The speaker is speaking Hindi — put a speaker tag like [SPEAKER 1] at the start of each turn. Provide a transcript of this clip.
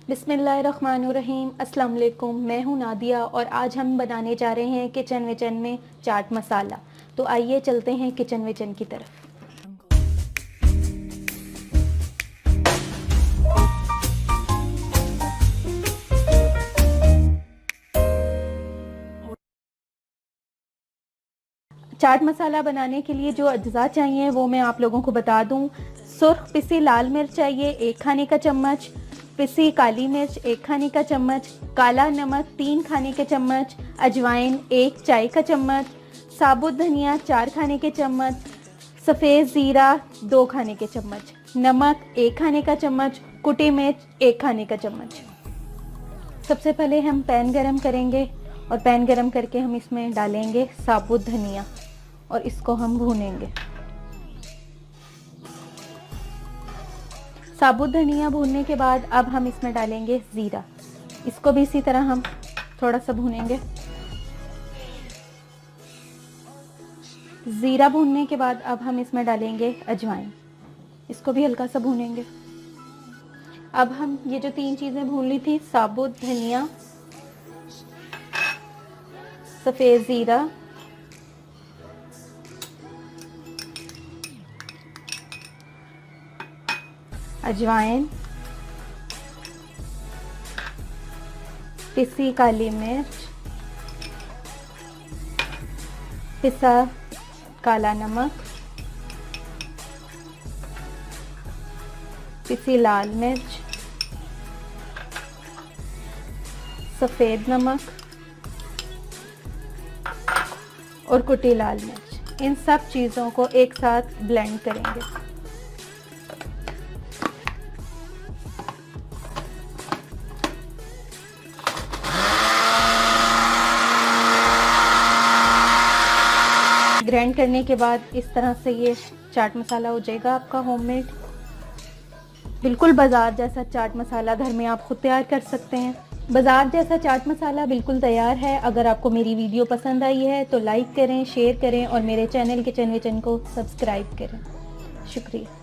[SPEAKER 1] बिस्मिल्लाहिर्रहमानिर्रहीम। अस्सलाम वालेकुम। मैं हूं नादिया और आज हम बनाने जा रहे हैं किचन विचन में चाट मसाला। तो आइए चलते हैं किचन विचन की तरफ। चाट मसाला बनाने के लिए जो अज्जा चाहिए वो मैं आप लोगों को बता दूं। सुर्ख पिसी लाल मिर्च चाहिए 1 खाने का चम्मच, पिसी काली मिर्च 1 खाने का चम्मच, काला नमक 3 खाने के चम्मच, अजवाइन 1 चाय का चम्मच, साबुत धनिया 4 खाने के चम्मच, सफ़ेद ज़ीरा 2 खाने के चम्मच, नमक 1 खाने का चम्मच, कुटी मिर्च 1 खाने का चम्मच। सबसे पहले हम पैन गरम करेंगे और पैन गरम करके हम इसमें डालेंगे साबुत धनिया और इसको हम भूनेंगे। साबुत धनिया भूनने के बाद अब हम इसमें डालेंगे ज़ीरा, इसको भी इसी तरह हम थोड़ा सा भूनेंगे। ज़ीरा भूनने के बाद अब हम इसमें डालेंगे अजवाइन, इसको भी हल्का सा भूनेंगे। अब हम ये जो 3 चीज़ें भून ली थी, साबुत धनिया, सफ़ेद ज़ीरा, अजवाइन, पिसी काली मिर्च, पिसा काला नमक, पिसी लाल मिर्च, सफ़ेद नमक और कुटी लाल मिर्च, इन सब चीज़ों को एक साथ ब्लेंड करेंगे। ग्राइंड करने के बाद इस तरह से ये चाट मसाला हो जाएगा आपका होममेड। बिल्कुल बाज़ार जैसा चाट मसाला घर में आप खुद तैयार कर सकते हैं। बाज़ार जैसा चाट मसाला बिल्कुल तैयार है। अगर आपको मेरी वीडियो पसंद आई है तो लाइक करें, शेयर करें और मेरे चैनल किचन विचन को सब्सक्राइब करें। शुक्रिया।